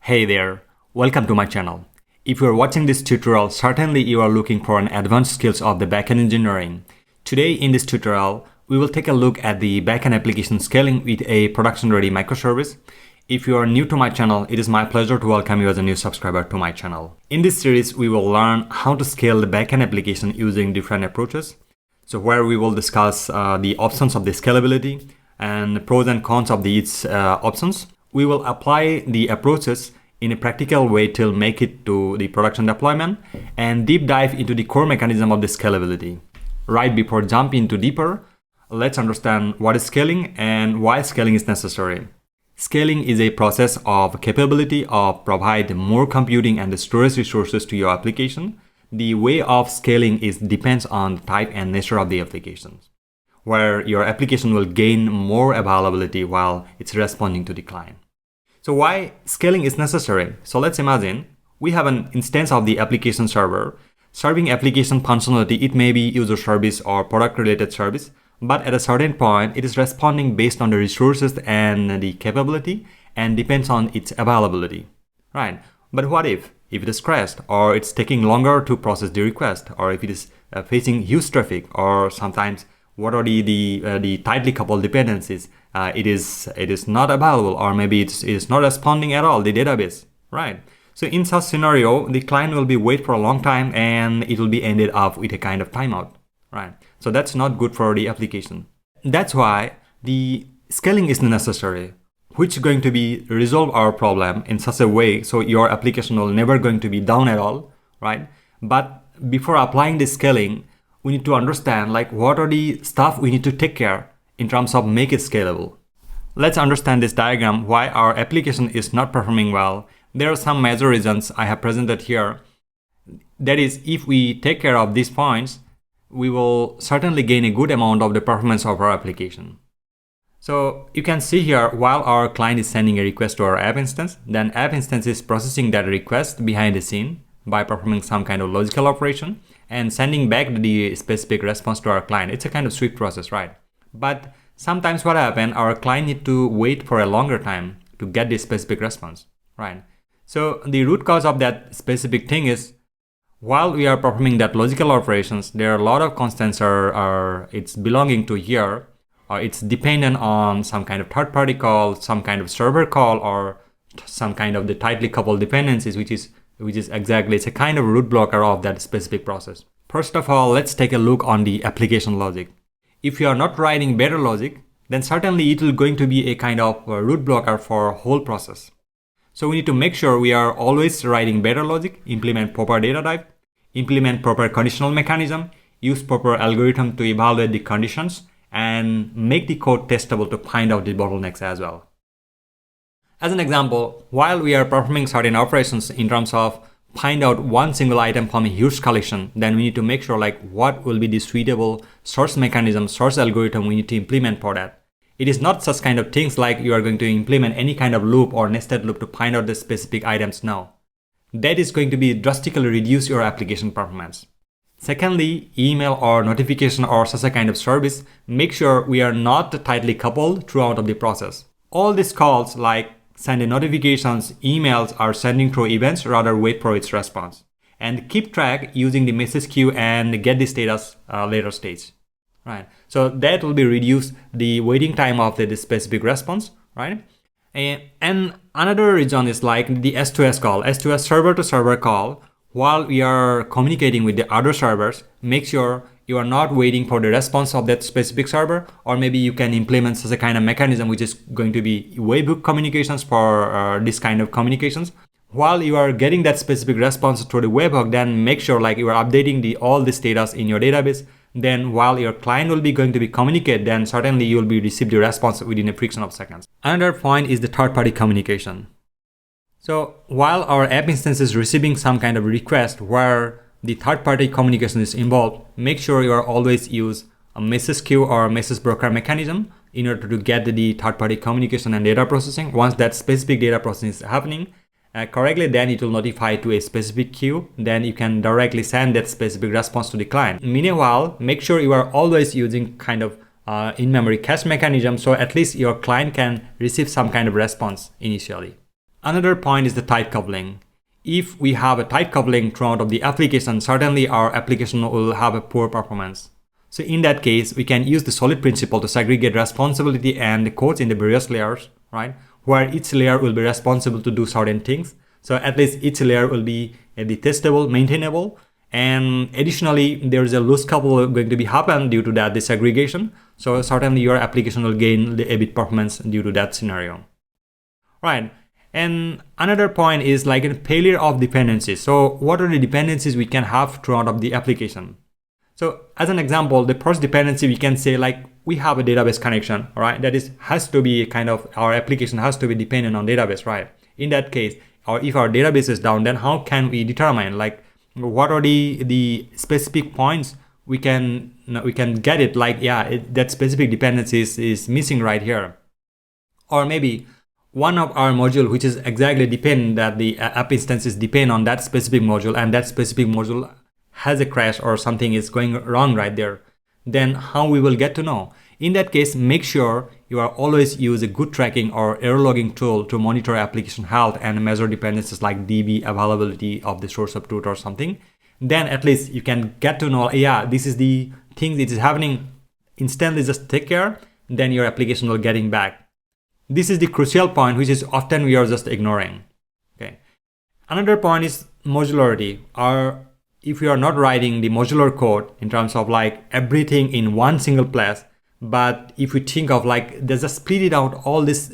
Hey there, welcome to my channel. If you are watching this tutorial, certainly you are looking for an advanced skills of the backend engineering. Today in this tutorial, we will take a look at the backend application scaling with a production-ready microservice. If you are new to my channel, it is my pleasure to welcome you as a new subscriber to my channel. In this series, we will learn how to scale the backend application using different approaches. So where we will discuss the options of the scalability and pros and cons of each options. We will apply the approaches in a practical way to make it to the production deployment and deep dive into the core mechanism of the scalability. Right before jumping into deeper, let's understand what is scaling and why scaling is necessary. Scaling is a process of capability of provide more computing and storage resources to your application. The way of scaling depends on the type and nature of the applications, where your application will gain more availability while it's responding to the client. So why scaling is necessary? So let's imagine we have an instance of the application server serving application functionality. It may be user service or product related service, but at a certain point, it is responding based on the resources and the capability and depends on its availability, right? But what if it is crashed, or it's taking longer to process the request, or if it is facing huge traffic, or sometimes what are the tightly coupled dependencies? It is not available, or maybe it is not responding at all, the database, right? So in such scenario, the client will be wait for a long time and it will be ended up with a kind of timeout, right? So that's not good for the application. That's why the scaling is necessary, which is going to be resolve our problem in such a way so your application will never going to be down at all, right? But before applying the scaling, we need to understand like what are the stuff we need to take care in terms of make it scalable. Let's understand this diagram why our application is not performing well. There are some major reasons I have presented here. That is, if we take care of these points, we will certainly gain a good amount of the performance of our application. So you can see here, while our client is sending a request to our app instance, then app instance is processing that request behind the scene by performing some kind of logical operation and sending back the specific response to our client. It's a kind of swift process, right? But sometimes what happens, our client need to wait for a longer time to get the specific response, right? So the root cause of that specific thing is, while we are performing that logical operations, there are a lot of constants it's belonging to here, or it's dependent on some kind of third-party call, some kind of server call, or some kind of the tightly coupled dependencies, which is exactly, it's a kind of root blocker of that specific process. First of all, let's take a look on the application logic. If you are not writing better logic, then certainly it will going to be a kind of root blocker for whole process. So we need to make sure we are always writing better logic, implement proper data type, implement proper conditional mechanism, use proper algorithm to evaluate the conditions, and make the code testable to find out the bottlenecks as well. As an example, while we are performing certain operations in terms of find out one single item from a huge collection, then we need to make sure like what will be the suitable source mechanism, source algorithm we need to implement for that. It is not such kind of things like you are going to implement any kind of loop or nested loop to find out the specific items now. That is going to be drastically reduce your application performance. Secondly, email or notification or such a kind of service, make sure we are not tightly coupled throughout of the process. All these calls like sending notifications, emails are sending through events, rather wait for its response. And keep track using the message queue and get the status later stage, right? So that will be reduce the waiting time of the specific response, right? And another reason is like the S2S call, S2S server to server call. While we are communicating with the other servers, make sure you are not waiting for the response of that specific server, or maybe you can implement such a kind of mechanism which is going to be webhook communications for this kind of communications. While you are getting that specific response through the webhook, then make sure like you are updating all the status in your database. Then while your client will be going to be communicate, then certainly you will be receive the response within a fraction of seconds. Another point is the third-party communication. So while our app instance is receiving some kind of request where the third-party communication is involved, make sure you are always use a message queue or message broker mechanism in order to get the third-party communication and data processing. Once that specific data processing is happening correctly, then it will notify to a specific queue. Then you can directly send that specific response to the client. Meanwhile, make sure you are always using kind of in-memory cache mechanism, so at least your client can receive some kind of response initially. Another point is the tight coupling. If we have a tight coupling throughout of the application, certainly our application will have a poor performance. So in that case, we can use the solid principle to segregate responsibility and the codes in the various layers, right? Where each layer will be responsible to do certain things. So at least each layer will be the testable, maintainable, and additionally, there is a loose couple going to be happen due to that desegregation. So certainly your application will gain a bit performance due to that scenario, right? And another point is like a failure of dependencies. So what are the dependencies we can have throughout of the application? So as an example, the first dependency we can say like we have a database connection, right? That is has to be kind of our application has to be dependent on database, right? In that case, or if our database is down, then how can we determine like what are the specific points we can get it like that specific dependency is missing right here, or maybe one of our module which is exactly depend that the app instances depend on that specific module and that specific module has a crash or something is going wrong right there, then how we will get to know? In that case, make sure you are always use a good tracking or error logging tool to monitor application health and measure dependencies like DB availability of the source of truth or something. Then at least you can get to know, this is the thing that is happening. Instantly just take care, then your application will getting back. This is the crucial point, which is often we are just ignoring. Okay. Another point is modularity. If you are not writing the modular code in terms of like everything in one single place, but if we think of like there's a split it out all this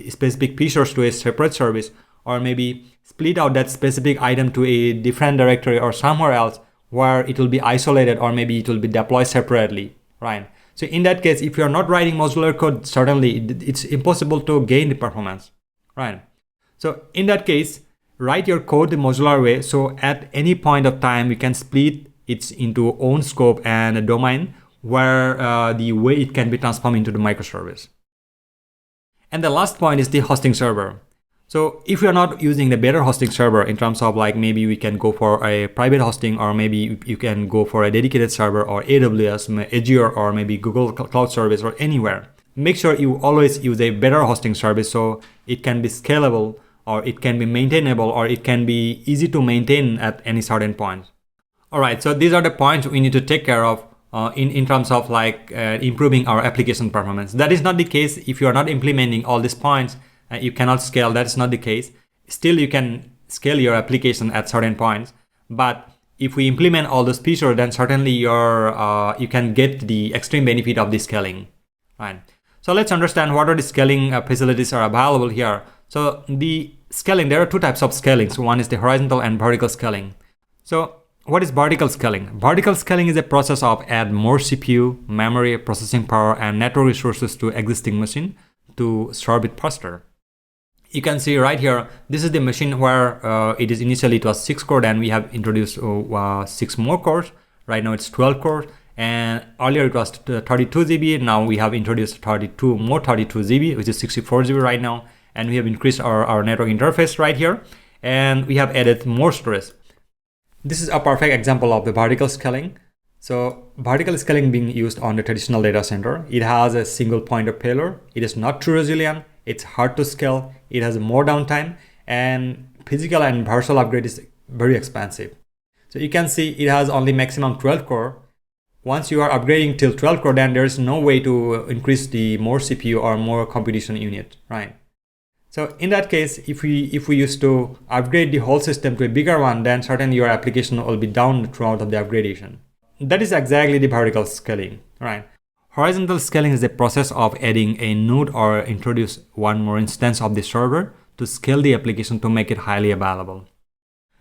specific features to a separate service, or maybe split out that specific item to a different directory or somewhere else where it will be isolated, or maybe it will be deployed separately, right? So in that case, if you're not writing modular code, certainly it's impossible to gain the performance, right? So in that case, write your code the modular way. So at any point of time, you can split it into own scope and a domain where the way it can be transformed into the microservice. And the last point is the hosting server. So if you're not using the better hosting server in terms of like maybe we can go for a private hosting, or maybe you can go for a dedicated server or AWS, Azure, or maybe Google Cloud Service or anywhere. Make sure you always use a better hosting service so it can be scalable, or it can be maintainable, or it can be easy to maintain at any certain point. All right, so these are the points we need to take care of in terms of like improving our application performance. That is not the case if you are not implementing all these points. You cannot scale. That's not the case. Still, you can scale your application at certain points. But if we implement all those features, then certainly you can get the extreme benefit of the scaling. Right. So let's understand what are the scaling facilities are available here. So the scaling, there are two types of scaling. So one is the horizontal and vertical scaling. So what is vertical scaling? Vertical scaling is a process of add more CPU, memory, processing power, and network resources to existing machine to serve it faster. You can see right here, this is the machine where it was 6 core, and we have introduced 6 more cores. Right now it's 12 cores, and earlier it was 32 GB. Now we have introduced 32 GB, which is 64 GB right now. And we have increased our network interface right here, and we have added more storage. This is a perfect example of the vertical scaling. So vertical scaling being used on the traditional data center. It has a single point of failure. It is not too resilient. It's hard to scale. It has more downtime, and physical and virtual upgrade is very expensive. So you can see it has only maximum 12 core. Once you are upgrading till 12 core, then there's no way to increase the more CPU or more computation unit, right? So in that case, if we used to upgrade the whole system to a bigger one, then certainly your application will be down throughout of the upgradation. That is exactly the vertical scaling, right? Horizontal scaling is the process of adding a node or introduce one more instance of the server to scale the application to make it highly available.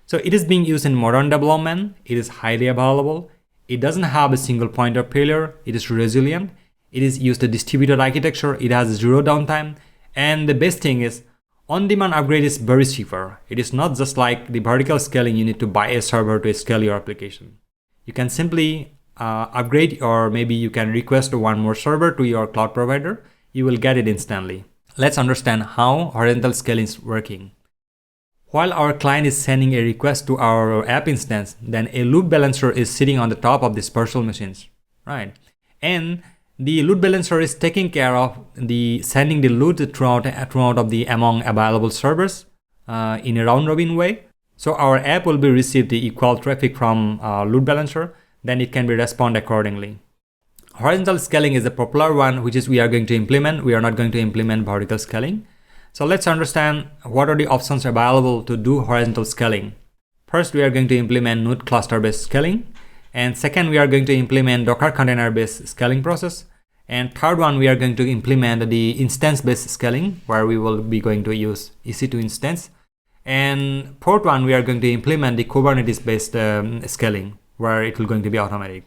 So it is being used in modern development. It is highly available. It doesn't have a single point of failure. It is resilient. It is used to distributed architecture. It has zero downtime. And the best thing is on-demand upgrade is very cheaper. It is not just like the vertical scaling. You need to buy a server to scale your application. You can simply upgrade, or maybe you can request one more server to your cloud provider. You will get it instantly. Let's understand how horizontal scaling is working. While our client is sending a request to our app instance, then a load balancer is sitting on the top of these virtual machines, right? And the load balancer is taking care of the sending the load throughout of the among available servers in a round robin way. So our app will be receive the equal traffic from load balancer, then it can be respond accordingly. Horizontal scaling is a popular one, which is we are going to implement. We are not going to implement vertical scaling. So let's understand what are the options available to do horizontal scaling. First, we are going to implement node cluster-based scaling. And second, we are going to implement Docker container-based scaling process. And third one, we are going to implement the instance-based scaling, where we will be going to use EC2 instance. And fourth one, we are going to implement the Kubernetes-based scaling, where it will going to be automatic.